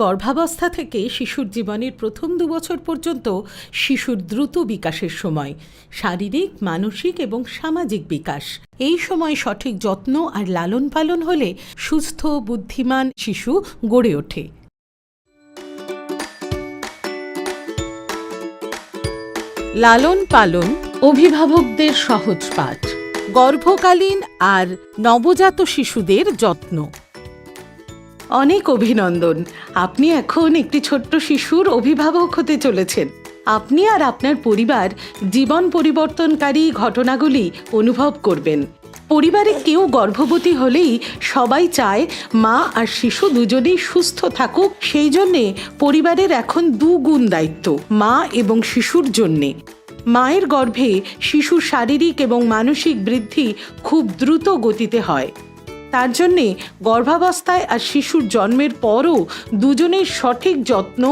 গর্ভাবস্থা থেকে শিশুর জীবনের প্রথম 2 বছর পর্যন্ত শিশুর দ্রুত বিকাশের সময়, শারীরিক, মানসিক এবং সামাজিক বিকাশ। এই সময় সঠিক যত্ন আর লালন পালন হলে সুস্থ, বুদ্ধিমান শিশু গড়ে ওঠে। লালন পালন অভিভাবকদের সহজ পাঠ। গর্ভকালীন আর নবজাত শিশুদের যত্ন। অনেক অভিনন্দন, আপনি এখন একটি ছোট্ট শিশুর অভিভাবক হতে চলেছেন। আপনি আর আপনার পরিবার জীবন পরিবর্তনকারী ঘটনাগুলি অনুভব করবেন। পরিবারে কেউ গর্ভবতী হলেই সবাই চায় মা আর শিশু দুজনেই সুস্থ থাকুক। সেই জন্যে পরিবারের এখন 2 গুণ দায়িত্ব মা এবং শিশুর জন্যে। মায়ের গর্ভে শিশুর শারীরিক এবং মানসিক বৃদ্ধি খুব দ্রুত গতিতে হয়। তার জন্যে গর্ভাবস্থায় আর শিশুর জন্মের পরও দুজনের সঠিক যত্ন,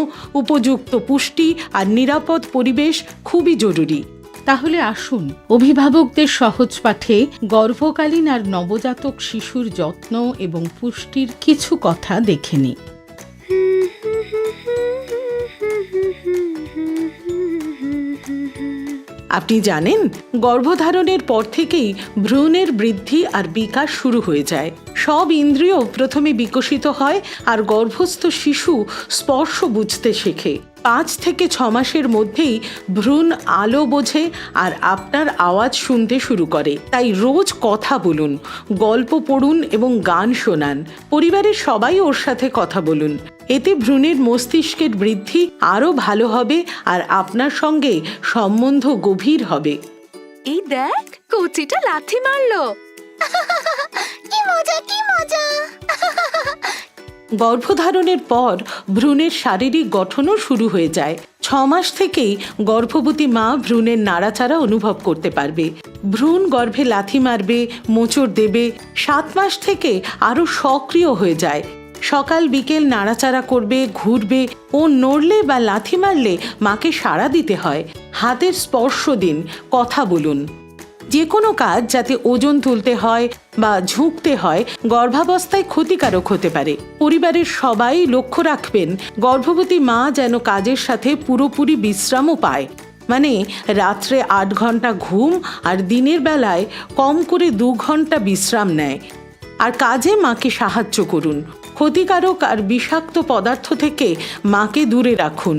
উপযুক্ত পুষ্টি আর নিরাপদ পরিবেশ খুবই জরুরি। তাহলে আসুন অভিভাবকদের সহজ পাঠে গর্ভকালীন আর নবজাতক শিশুর যত্ন এবং পুষ্টির কিছু কথা দেখে নিই। আপনি জানেন, গর্ভধারণের পর থেকেই ভ্রূণের বৃদ্ধি আর বিকাশ শুরু হয়ে যায়। সব ইন্দ্রিয় প্রথমে বিকশিত হয় আর গর্ভস্থ শিশু স্পর্শ বুঝতে শেখে। 5 থেকে 6 মাসের মধ্যেই ভ্রূণ আলো বোঝে আর আপনার আওয়াজ শুনতে শুরু করে। তাই রোজ কথা বলুন, গল্প পড়ুন এবং গান শোনান। পরিবারের সবাই ওর সাথে কথা বলুন। এতে ভ্রূণের মস্তিষ্কের বৃদ্ধি আরও ভালো হবে আর আপনার সঙ্গে সম্বন্ধ গভীর হবে। এই দেখ, কচিটা লাথি মারলো। কি মজা, কি মজা। গর্ভধারণের পর ভ্রূণের শারীরিক গঠনও শুরু হয়ে যায়। 6 মাস থেকেই গর্ভবতী মা ভ্রূণের নাড়াচাড়া অনুভব করতে পারবে। ভ্রূণ গর্ভে লাথি মারবে, মোচড় দেবে। 7 মাস থেকে আরও সক্রিয় হয়ে যায়। সকাল বিকেল নাড়াচাড়া করবে, ঘুরবে। ও নড়লে বা লাথি মারলে মাকে সাড়া দিতে হয়। হাতের স্পর্শ দিন, কথা বলুন। যে কোনো কাজ যাতে ওজন তুলতে হয় বা ঝুঁকতে হয় গর্ভাবস্থায় ক্ষতিকারক হতে পারে। পরিবারের সবাই লক্ষ্য রাখবেন গর্ভবতী মা যেন কাজের সাথে পুরোপুরি বিশ্রামও পায়। মানে রাত্রে 8 ঘন্টা ঘুম আর দিনের বেলায় কম করে 2 ঘন্টা বিশ্রাম নেয়। আর কাজে মাকে সাহায্য করুন। ক্ষতিকারক আর বিষাক্ত পদার্থ থেকে মাকে দূরে রাখুন।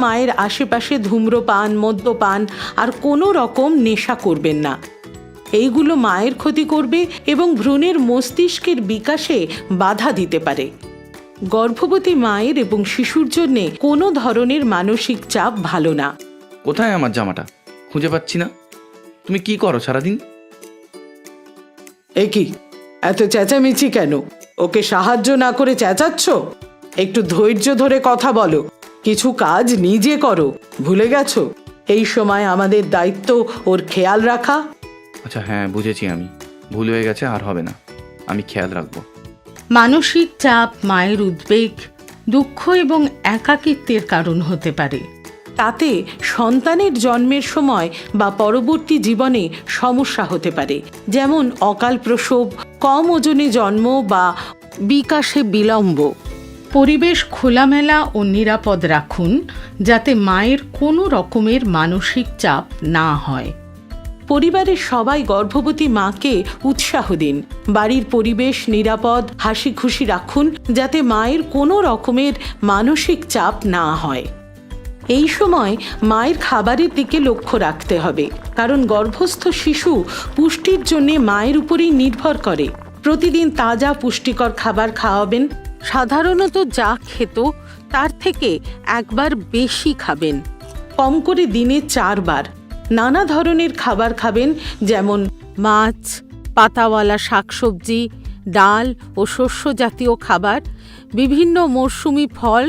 মায়ের আশেপাশে ধূম্রপান, মদ্যপান আর কোনো রকম নেশা করবেন না। এইগুলো মায়ের ক্ষতি করবে এবং ভ্রূণের মস্তিষ্কের বিকাশে বাধা দিতে পারে। গর্ভবতী মায়ের এবং শিশুর জন্য কোনো ধরনের মানসিক চাপ ভালো না। কোথায় আমার জামাটা? খুঁজে পাচ্ছি না। তুমি কি করো সারাদিন? এ কি, এত চেঁচামেচি কেন? ওকে সাহায্য না করে চেঁচাচ্ছ? একটু ধৈর্য ধরে কথা বলো। কিছু কাজ নিজে করো। ভুলে গেছো এই সময় আমাদের দায়িত্ব ওর খেয়াল রাখা? আচ্ছা হ্যাঁ, বুঝেছি। আমি ভুল হয়ে গেছে, আর হবে না। আমি খেয়াল রাখবো। মানসিক চাপ মায়ের উদ্বেগ, দুঃখ এবং একাকিত্বের কারণ হতে পারে। তাতে সন্তানের জন্মের সময় বা পরবর্তী জীবনে সমস্যা হতে পারে, যেমন অকাল প্রসব, কম ওজনে জন্ম বা বিকাশে বিলম্ব। পরিবেশ খোলামেলা ও নিরাপদ রাখুন যাতে মায়ের কোনো রকমের মানসিক চাপ না হয়। পরিবারের সবাই গর্ভবতী মাকে উৎসাহ দিন। বাড়ির পরিবেশ নিরাপদ, হাসি খুশি রাখুন যাতে মায়ের কোনো রকমের মানসিক চাপ না হয়। এই সময় মায়ের খাবারের দিকে লক্ষ্য রাখতে হবে, কারণ গর্ভস্থ শিশু পুষ্টির জন্য মায়ের উপরেই নির্ভর করে। প্রতিদিন তাজা পুষ্টিকর খাবার খাওয়াবেন। সাধারণত যা খেত তার থেকে 1 বার বেশি খাবেন। কম করে দিনে 4 বার নানা ধরনের খাবার খাবেন, যেমন মাছ, পাতাওয়ালা শাকসবজি, ডাল ও শস্য জাতীয় খাবার, বিভিন্ন মরশুমি ফল,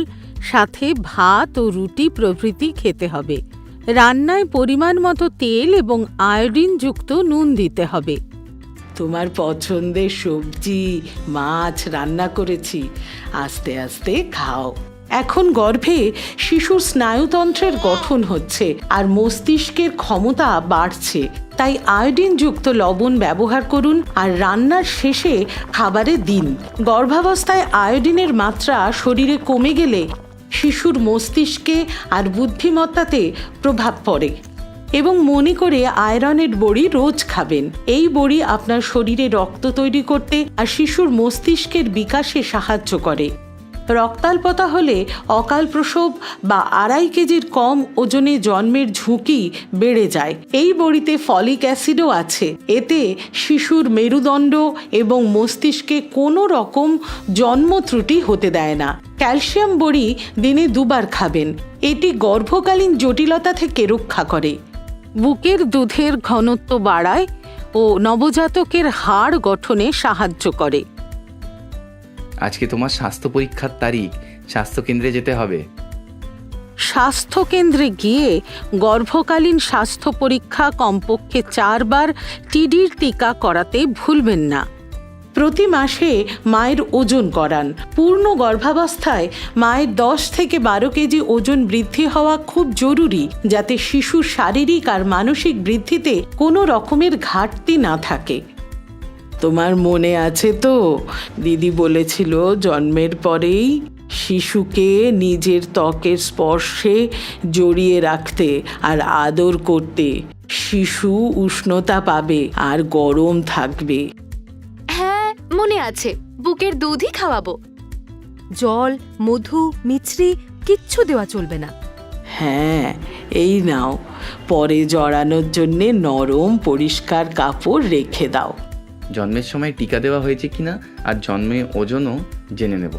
সাথে ভাত ও রুটি প্রভৃতি খেতে হবে। রান্নায় পরিমাণ মতো তেল এবং আয়োডিনযুক্ত নুন দিতে হবে। তোমার পছন্দের সবজি, মাছ রান্না করেছি, আস্তে আস্তে খাও। এখন গর্ভে শিশুর স্নায়ুতন্ত্রের গঠন হচ্ছে আর মস্তিষ্কের ক্ষমতা বাড়ছে, তাই আয়োডিনযুক্ত লবণ ব্যবহার করুন আর রান্নার শেষে খাবারে দিন। গর্ভাবস্থায় আয়োডিনের মাত্রা শরীরে কমে গেলে শিশুর মস্তিষ্কে আর বুদ্ধিমত্তাতে প্রভাব পড়ে। এবং মনে করে আয়রনের বড়ি রোজ খাবেন। এই বড়ি আপনার শরীরে রক্ত তৈরি করতে আর শিশুর মস্তিষ্কের বিকাশে সাহায্য করে। রক্তাল্পতা হলে অকাল প্রসব বা 2.5 কেজির কম ওজনে জন্মের ঝুঁকি বেড়ে যায়। এই বড়িতে ফলিক অ্যাসিডও আছে। এতে শিশুর মেরুদণ্ড এবং মস্তিষ্কে কোনো রকম জন্ম ত্রুটি হতে দেয় না। ক্যালসিয়াম বড়ি দিনে 2 বার খাবেন। এটি গর্ভকালীন জটিলতা থেকে রক্ষা করে, বুকের দুধের ঘনত্ব বাড়ায় ও নবজাতকের হাড় গঠনে সাহায্য করে। আজকে তোমার স্বাস্থ্য পরীক্ষার তারিখ, স্বাস্থ্যকেন্দ্রে যেতে হবে। স্বাস্থ্যকেন্দ্রে গিয়ে গর্ভকালীন স্বাস্থ্য পরীক্ষা কমপক্ষে 4 বার টিডির টিকা করাতে ভুলবেন না। প্রতি মাসে মায়ের ওজন করান। পূর্ণ গর্ভাবস্থায় মায়ের 10 থেকে 12 কেজি ওজন বৃদ্ধি হওয়া খুব জরুরি, যাতে শিশুর শারীরিক আর মানসিক বৃদ্ধিতে কোনো রকমের ঘাটতি না থাকে। তোমার মনে আছে তো, দিদি বলেছিল জন্মের পরেই শিশুকে নিজের ত্বকের স্পর্শে জড়িয়ে রাখতে আর আদর করতে। শিশু উষ্ণতা পাবে আর গরম থাকবে। হ্যাঁ, মনে আছে। বুকের দুধই খাওয়াবো। জল, মধু, মিছরি কিচ্ছু দেওয়া চলবে না। হ্যাঁ, এই নাও, পরে জড়ানোর জন্যে নরম পরিষ্কার কাপড় রেখে দাও। জন্মের সময় টিকা দেওয়া হয়েছে কিনা আর জন্মে ওজনও জেনে নেব।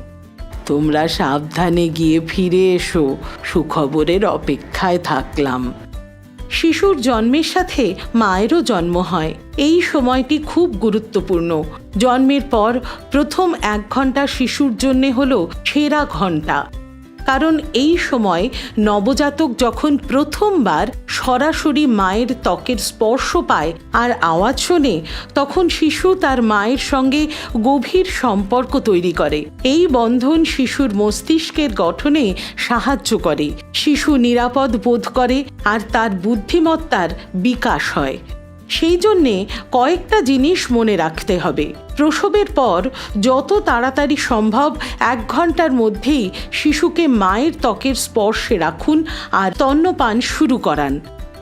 তোমরা সাবধানে গিয়ে ফিরে এসো। সুখবরের অপেক্ষায় থাকলাম। শিশুর জন্মের সাথে মায়েরও জন্ম হয়। এই সময়টি খুব গুরুত্বপূর্ণ। জন্মের পর প্রথম 1 ঘন্টা শিশুর জন্যে হলো সেরা ঘন্টা, কারণ এই সময় নবজাতক যখন প্রথমবার সরাসরি মায়ের ত্বকের স্পর্শ পায় আর আওয়াজ শোনে, তখন শিশু তার মায়ের সঙ্গে গভীর সম্পর্ক তৈরি করে। এই বন্ধন শিশুর মস্তিষ্কের গঠনে সাহায্য করে। শিশু নিরাপদ বোধ করে আর তার বুদ্ধিমত্তার বিকাশ হয়। সেই জন্যে কয়েকটা জিনিস মনে রাখতে হবে। প্রসবের পর যত তাড়াতাড়ি সম্ভব 1 ঘন্টার মধ্যেই শিশুকে মায়ের ত্বকের স্পর্শে রাখুন আর স্তন্যপান শুরু করান।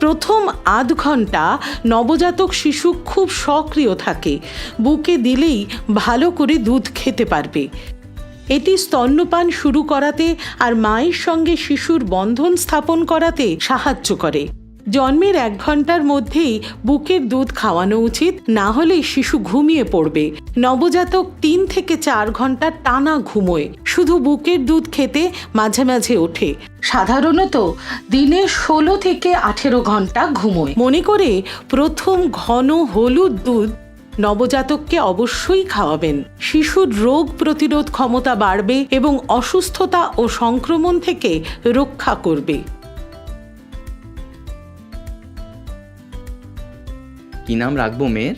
প্রথম 1/2 ঘন্টা নবজাতক শিশু খুব সক্রিয় থাকে। বুকে দিলেই ভালো করে দুধ খেতে পারবে। এটি স্তন্যপান শুরু করাতে আর মায়ের সঙ্গে শিশুর বন্ধন স্থাপন করাতে সাহায্য করে। জন্মের 1 ঘন্টার মধ্যেই বুকের দুধ খাওয়ানো উচিত, না হলে শিশু ঘুমিয়ে পড়বে। নবজাতক 3 থেকে 4 ঘন্টা টানা ঘুমোয়। শুধু বুকের দুধ খেতে মাঝে মাঝে ওঠে। সাধারণত দিনে 16 থেকে 18 ঘন্টা ঘুমোয়। মনে করে প্রথম ঘন হলুদ দুধ নবজাতককে অবশ্যই খাওয়াবেন। শিশুর রোগ প্রতিরোধ ক্ষমতা বাড়বে এবং অসুস্থতা ও সংক্রমণ থেকে রক্ষা করবে। কি নাম রাখবো মেয়ের?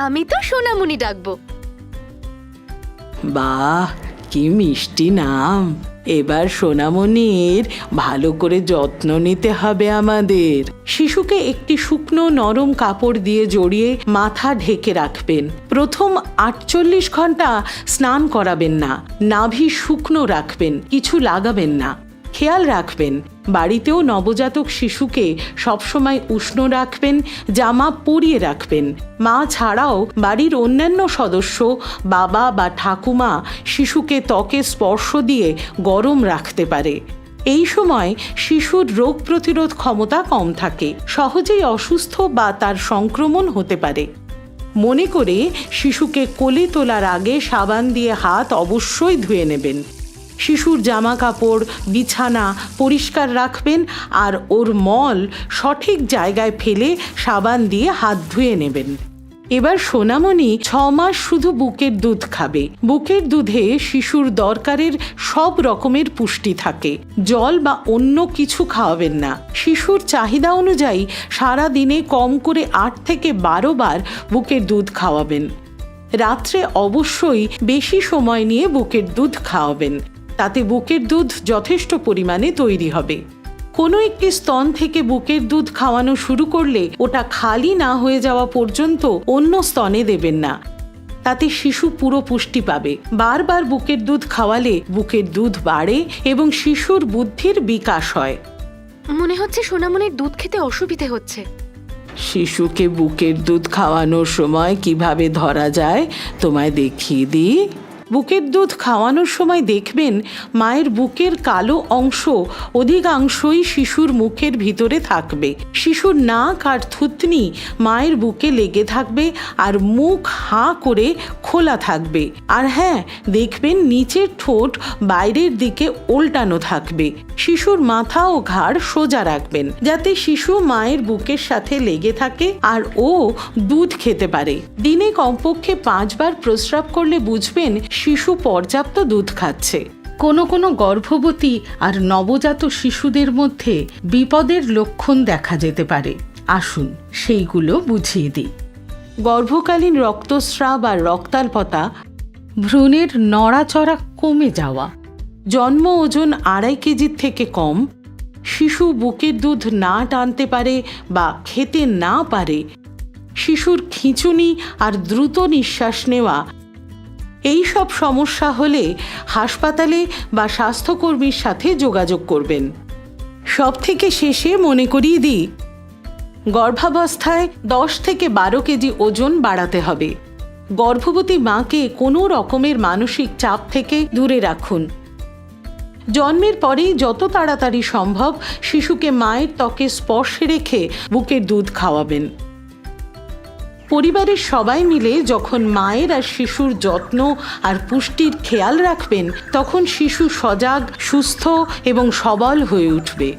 আমি তো সোনামণি ডাকবো। বাহ, কি মিষ্টি নাম! এবার সোনামণির ভালো করে যত্ন নিতে হবে আমাদের। শিশুকে একটি শুকনো নরম কাপড় দিয়ে জড়িয়ে মাথা ঢেকে রাখবেন। প্রথম 48 ঘন্টা স্নান করাবেন না। নাভি শুকনো রাখবেন, কিছু লাগাবেন না। খেয়াল রাখবেন বাড়িতেও নবজাতক শিশুকে সবসময় উষ্ণ রাখবেন, জামা পরিয়ে রাখবেন। মা ছাড়াও বাড়ির অন্যান্য সদস্য, বাবা বা ঠাকুমা শিশুকে ত্বকে স্পর্শ দিয়ে গরম রাখতে পারে। এই সময় শিশুর রোগ প্রতিরোধ ক্ষমতা কম থাকে, সহজেই অসুস্থ বা তার সংক্রমণ হতে পারে। মনে করে শিশুকে কোলে তোলার আগে সাবান দিয়ে হাত অবশ্যই ধুয়ে নেবেন। শিশুর জামা কাপড়, বিছানা পরিষ্কার রাখবেন আর ওর মল সঠিক জায়গায় ফেলে সাবান দিয়ে হাত ধুয়ে নেবেন। এবার সোনামণি 6 মাস শুধু বুকের দুধ খাবে। বুকের দুধে শিশুর দরকারের সব রকমের পুষ্টি থাকে। জল বা অন্য কিছু খাওয়াবেন না। শিশুর চাহিদা অনুযায়ী সারা দিনে কম করে 8 থেকে 12 বার বুকের দুধ খাওয়াবেন। রাত্রে অবশ্যই বেশি সময় নিয়ে বুকের দুধ খাওয়াবেন। তাতে বুকের দুধ যথেষ্ট পরিমাণে তৈরি হবে। কোনো একটি স্তন থেকে বুকের দুধ খাওয়ানো শুরু করলে ওটা খালি না হয়ে যাওয়া পর্যন্ত অন্য স্তনে দেবেন না, তাতে শিশু পুরো পুষ্টি পাবে। বারবার বুকের দুধ খাওয়ালে বুকের দুধ বাড়ে এবং শিশুর বুদ্ধির বিকাশ হয়। মনে হচ্ছে সোনামনির দুধ খেতে অসুবিধে হচ্ছে। শিশুকে বুকের দুধ খাওয়ানোর সময় কিভাবে ধরা যায় তোমায় দেখিয়ে দিই। বুকের দুধ খাওয়ানোর সময় দেখবেন মায়ের বুকের কালো অংশ অধিকাংশই শিশুর মুখের ভিতরে থাকবে। শিশুর নাক আর থুতনি মায়ের বুকে লেগে থাকবে আর মুখ হাঁ করে খোলা থাকবে। আর হ্যাঁ, দেখবেন নিচের ঠোঁট বাইরের দিকে উল্টানো থাকবে। শিশুর মাথা ও ঘাড় সোজা রাখবেন যাতে শিশু মায়ের বুকের সাথে লেগে থাকে আর ও দুধ খেতে পারে। দিনে কমপক্ষে 5 বার প্রস্রাব করলে বুঝবেন শিশু পর্যাপ্ত দুধ খাচ্ছে। কোনো কোনো গর্ভবতী আর নবজাত শিশুদের মধ্যে বিপদের লক্ষণ দেখা যেতে পারে। আসুন সেইগুলো বুঝিয়ে দিই। গর্ভকালীন রক্তস্রাব আর রক্তাল্পতা, ভ্রূণের নড়াচড়া কমে যাওয়া, জন্ম ওজন 2.5 কেজির থেকে কম, শিশু বুকের দুধ না টানতে পারে বা খেতে না পারে, শিশুর খিঁচুনি আর দ্রুত নিঃশ্বাস নেওয়া, এই সব সমস্যা হলে হাসপাতালে বা স্বাস্থ্যকর্মীর সাথে যোগাযোগ করবেন। সব থেকে শেষে মনে করিয়ে দিই, গর্ভাবস্থায় 10 থেকে 12 কেজি ওজন বাড়াতে হবে। গর্ভবতী মাকে কোনো রকমের মানসিক চাপ থেকে দূরে রাখুন। জন্মের পরেই যত তাড়াতাড়ি সম্ভব শিশুকে মায়ের ত্বকে স্পর্শে রেখে বুকের দুধ খাওয়াবেন। পরিবারের সবাই মিলে যখন মায়ের আর শিশুর যত্ন আর পুষ্টির খেয়াল রাখবেন, তখন শিশু সজাগ, সুস্থ এবং সবল হয়ে উঠবে।